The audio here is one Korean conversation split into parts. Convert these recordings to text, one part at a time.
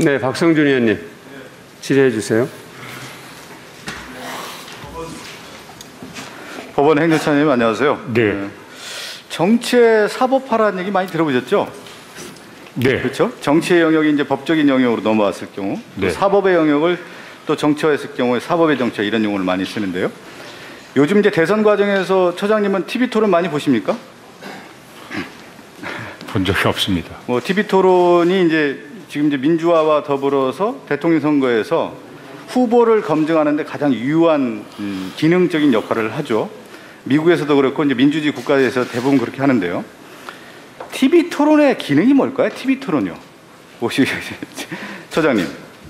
네, 박성준 의원님 질의해 주세요. 법원 행정처님 안녕하세요. 네. 정치의 사법화라는 얘기 많이 들어보셨죠? 네. 그렇죠? 정치의 영역이 이제 법적인 영역으로 넘어왔을 경우, 또 네. 사법의 영역을 또 정치화했을 경우에 사법의 정치화 이런 용어를 많이 쓰는데요. 요즘 이제 대선 과정에서 처장님은 TV 토론 많이 보십니까? 본 적이 없습니다. 뭐 TV 토론이 이제 지금 이제 민주화와 더불어서 대통령 선거에서 후보를 검증하는데 가장 유효한 기능적인 역할을 하죠. 미국에서도 그렇고 이제 민주주의 국가에서 대부분 그렇게 하는데요. TV 토론의 기능이 뭘까요? TV 토론요. 혹시 처장님.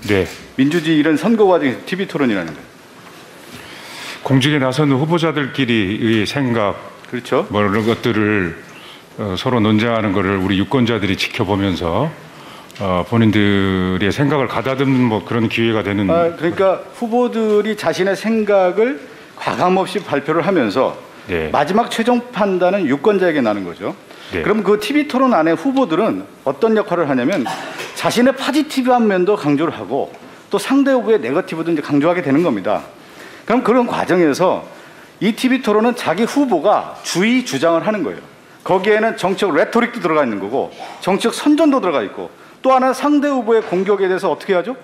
네. 민주주의 이런 선거 과정에서 TV 토론이라는 거예요. 공직에 나서는 후보자들끼리의 생각, 그렇죠. 뭐 이런 것들을 서로 논쟁하는 것을 우리 유권자들이 지켜보면서 본인들의 생각을 가다듬는 뭐 그런 기회가 되는. 그러니까 후보들이 자신의 생각을 과감없이 발표를 하면서 네. 마지막 최종 판단은 유권자에게 나는 거죠. 네. 그럼 그 TV 토론 안에 후보들은 어떤 역할을 하냐면 자신의 포지티브한 면도 강조를 하고 또 상대 후보의 네거티브도 이제 강조하게 되는 겁니다. 그럼 그런 과정에서 이 TV 토론은 자기 후보가 주의 주장을 하는 거예요. 거기에는 정치적 레토릭도 들어가 있는 거고 정치적 선전도 들어가 있고 또 하나 상대 후보의 공격에 대해서 어떻게 하죠?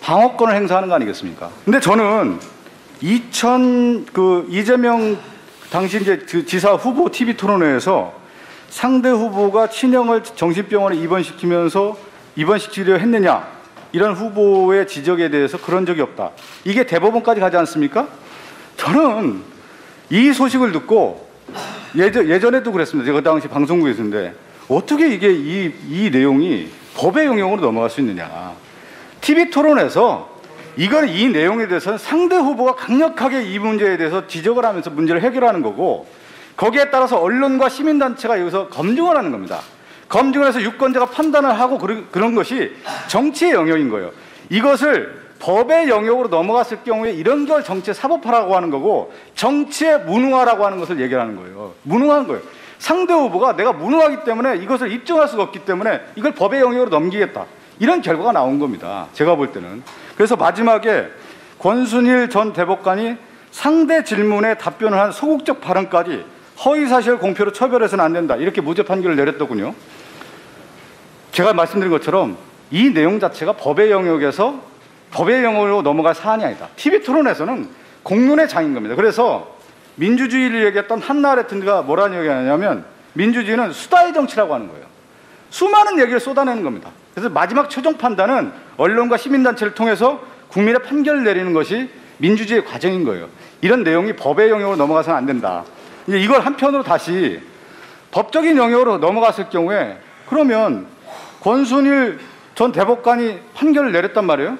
방어권을 행사하는 거 아니겠습니까? 근데 저는 이재명 당시 이제 그 지사 후보 TV 토론회에서 상대 후보가 친형을 정신병원에 입원시키면서 입원시키려 했느냐 이런 후보의 지적에 대해서 그런 적이 없다. 이게 대법원까지 가지 않습니까? 저는 이 소식을 듣고 예전에도 그랬습니다. 제가 그 당시 방송국에 있었는데 어떻게 이게 이 내용이 법의 영역으로 넘어갈 수 있느냐. TV 토론에서 이건 이 내용에 대해서는 상대 후보가 강력하게 이 문제에 대해서 지적을 하면서 문제를 해결하는 거고 거기에 따라서 언론과 시민단체가 여기서 검증을 하는 겁니다. 검증을 해서 유권자가 판단을 하고 그런 것이 정치의 영역인 거예요. 이것을 법의 영역으로 넘어갔을 경우에 이런 걸 정치의 사법화라고 하는 거고 정치의 무능화라고 하는 것을 얘기하는 거예요. 무능한 거예요. 상대 후보가 내가 무능하기 때문에 이것을 입증할 수가 없기 때문에 이걸 법의 영역으로 넘기겠다. 이런 결과가 나온 겁니다. 제가 볼 때는. 그래서 마지막에 권순일 전 대법관이 상대 질문에 답변을 한 소극적 발언까지 허위사실 공표로 처벌해서는 안 된다. 이렇게 무죄 판결을 내렸더군요. 제가 말씀드린 것처럼 이 내용 자체가 법의 영역에서 법의 영역으로 넘어갈 사안이 아니다. TV 토론에서는 공론의 장인 겁니다. 그래서 민주주의를 얘기했던 한나 아레트가 뭐라는 얘기하냐면 민주주의는 수다의 정치라고 하는 거예요. 수많은 얘기를 쏟아내는 겁니다. 그래서 마지막 최종 판단은 언론과 시민단체를 통해서 국민의 판결을 내리는 것이 민주주의의 과정인 거예요. 이런 내용이 법의 영역으로 넘어가서는 안 된다. 이제 이걸 한편으로 다시 법적인 영역으로 넘어갔을 경우에 그러면 권순일 전 대법관이 판결을 내렸단 말이에요.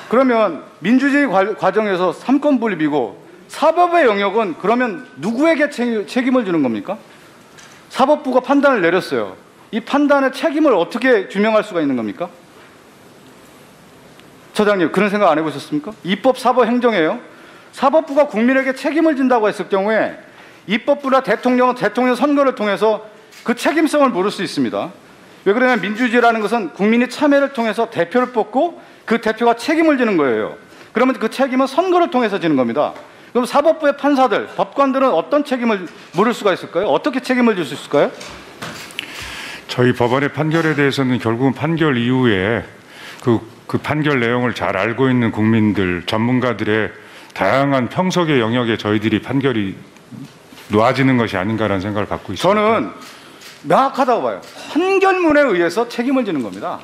그러면 민주주의 과정에서 삼권 분립이고 사법의 영역은 그러면 누구에게 책임을 주는 겁니까? 사법부가 판단을 내렸어요. 이 판단의 책임을 어떻게 규명할 수가 있는 겁니까? 처장님, 그런 생각 안 해보셨습니까? 입법, 사법, 행정이에요. 사법부가 국민에게 책임을 진다고 했을 경우에 입법부나 대통령은 대통령 선거를 통해서 그 책임성을 물을 수 있습니다. 왜 그러냐면 민주주의라는 것은 국민이 참여를 통해서 대표를 뽑고 그 대표가 책임을 지는 거예요. 그러면 그 책임은 선거를 통해서 지는 겁니다. 그럼 사법부의 판사들, 법관들은 어떤 책임을 물을 수가 있을까요? 어떻게 책임을 질 수 있을까요? 저희 법원의 판결에 대해서는 결국은 판결 이후에 그 판결 내용을 잘 알고 있는 국민들, 전문가들의 다양한 평석의 영역에 저희들이 판결이 놓아지는 것이 아닌가라는 생각을 갖고 있습니다. 저는 명확하다고 봐요. 판결문에 의해서 책임을 지는 겁니다.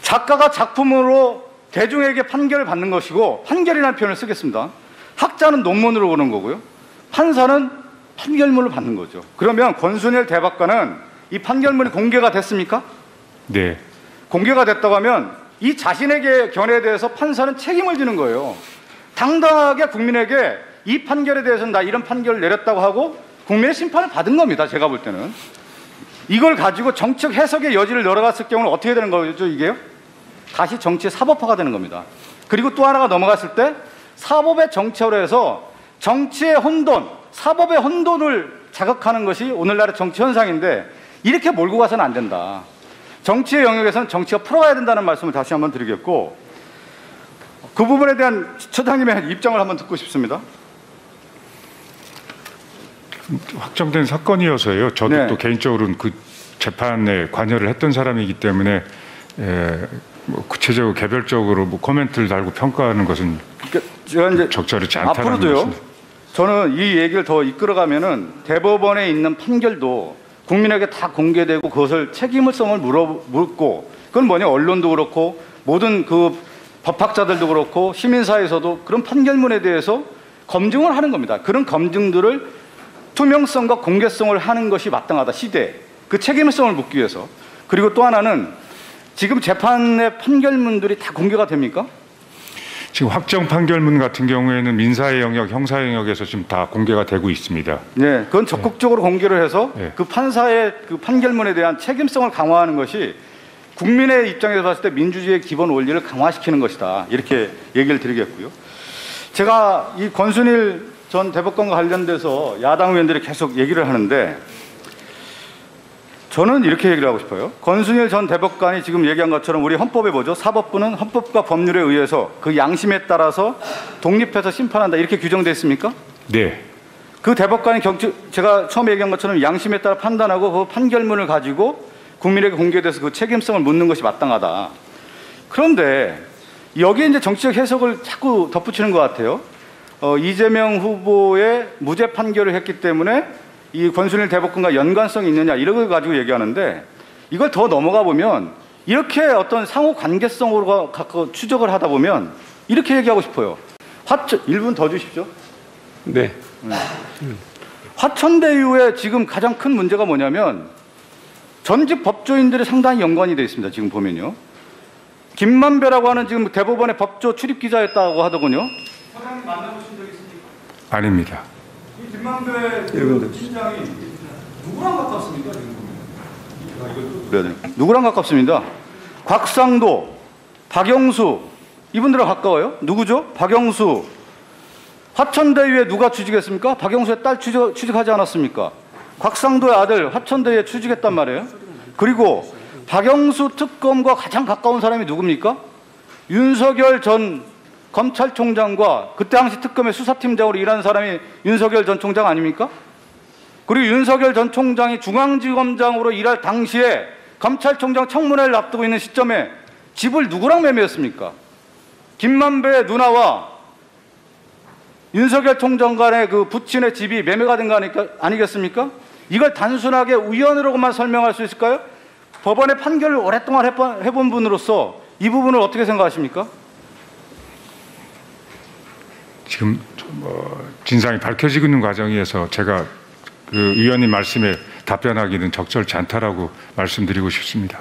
작가가 작품으로 대중에게 판결을 받는 것이고 판결이라는 표현을 쓰겠습니다. 학자는 논문으로 보는 거고요. 판사는 판결문을 받는 거죠. 그러면 권순일 대법관은 이 판결문이 공개가 됐습니까? 네. 공개가 됐다고 하면 이 자신에게 견해에 대해서 판사는 책임을 지는 거예요. 당당하게 국민에게 이 판결에 대해서는 나 이런 판결을 내렸다고 하고 국민의 심판을 받은 겁니다. 제가 볼 때는. 이걸 가지고 정책 해석의 여지를 열어갔을 경우는 어떻게 되는 거죠, 이게요? 다시 정치의 사법화가 되는 겁니다. 그리고 또 하나가 넘어갔을 때 사법의 정체로 해서 정치의 혼돈, 사법의 혼돈을 자극하는 것이 오늘날의 정치 현상인데 이렇게 몰고 가서는 안 된다. 정치의 영역에서는 정치가 풀어가야 된다는 말씀을 다시 한번 드리겠고, 그 부분에 대한 처장님의 입장을 한번 듣고 싶습니다. 확정된 사건이어서요. 저도 네. 또 개인적으로는 그 재판에 관여를 했던 사람이기 때문에 뭐 구체적으로 개별적으로 뭐 코멘트를 달고 평가하는 것은 그러니까 제가 이제 적절하지 않다는 앞으로도요. 말씀입니다. 저는 이 얘기를 더 이끌어가면은 대법원에 있는 판결도 국민에게 다 공개되고 그것을 책임성을 묻고, 그건 뭐냐, 언론도 그렇고 모든 그 법학자들도 그렇고 시민사회에서도 그런 판결문에 대해서 검증을 하는 겁니다. 그런 검증들을 투명성과 공개성을 하는 것이 마땅하다, 시대에. 그 책임성을 묻기 위해서. 그리고 또 하나는 지금 재판의 판결문들이 다 공개가 됩니까? 지금 확정 판결문 같은 경우에는 민사의 영역, 형사의 영역에서 지금 다 공개가 되고 있습니다. 네, 그건 적극적으로 공개를 해서 네. 그 판사의 그 판결문에 대한 책임성을 강화하는 것이 국민의 입장에서 봤을 때 민주주의의 기본 원리를 강화시키는 것이다, 이렇게 얘기를 드리겠고요. 제가 이 권순일 전 대법관과 관련돼서 야당 의원들이 계속 얘기를 하는데, 저는 이렇게 얘기를 하고 싶어요. 권순일 전 대법관이 지금 얘기한 것처럼 우리 헌법에 뭐죠? 사법부는 헌법과 법률에 의해서 그 양심에 따라서 독립해서 심판한다, 이렇게 규정되어 있습니까? 네. 그 대법관이 제가 처음에 얘기한 것처럼 양심에 따라 판단하고 그 판결문을 가지고 국민에게 공개돼서 그 책임성을 묻는 것이 마땅하다. 그런데 여기에 이제 정치적 해석을 자꾸 덧붙이는 것 같아요. 이재명 후보의 무죄 판결을 했기 때문에 이 권순일 대법관과 연관성이 있느냐, 이런 걸 가지고 얘기하는데, 이걸 더 넘어가 보면 이렇게 어떤 상호 관계성으로 갖고 추적을 하다 보면 이렇게 얘기하고 싶어요. 1분 더 주십시오. 네. 화천대 이후에 지금 가장 큰 문제가 뭐냐면 전직 법조인들이 상당히 연관이 되어 있습니다. 지금 보면요. 김만배라고 하는 지금 대법원의 법조 출입 기자였다고 하더군요. 사장님 만나보신 적 있습니까? 아닙니다. 이 김만배 팀장이 누구랑 가깝습니까? 지금 보면. 누구랑 가깝습니다. 곽상도, 박영수, 이분들랑 가까워요. 누구죠? 박영수. 화천대유에 누가 취직했습니까? 박영수의 딸 취직하지 않았습니까? 곽상도의 아들 화천대유에 취직했단 말이에요. 그리고 박영수 특검과 가장 가까운 사람이 누굽니까? 윤석열 전 검찰총장과 그때 당시 특검의 수사팀장으로 일하는 사람이 윤석열 전 총장 아닙니까? 그리고 윤석열 전 총장이 중앙지검장으로 일할 당시에 검찰총장 청문회를 앞두고 있는 시점에 집을 누구랑 매매했습니까? 김만배의 누나와 윤석열 총장 간의 그 부친의 집이 매매가 된 거 아니겠습니까? 이걸 단순하게 우연으로만 설명할 수 있을까요? 법원의 판결을 오랫동안 해본 분으로서 이 부분을 어떻게 생각하십니까? 지금 진상이 밝혀지고 있는 과정에서 제가 그 의원님 말씀에 답변하기는 적절치 않다라고 말씀드리고 싶습니다.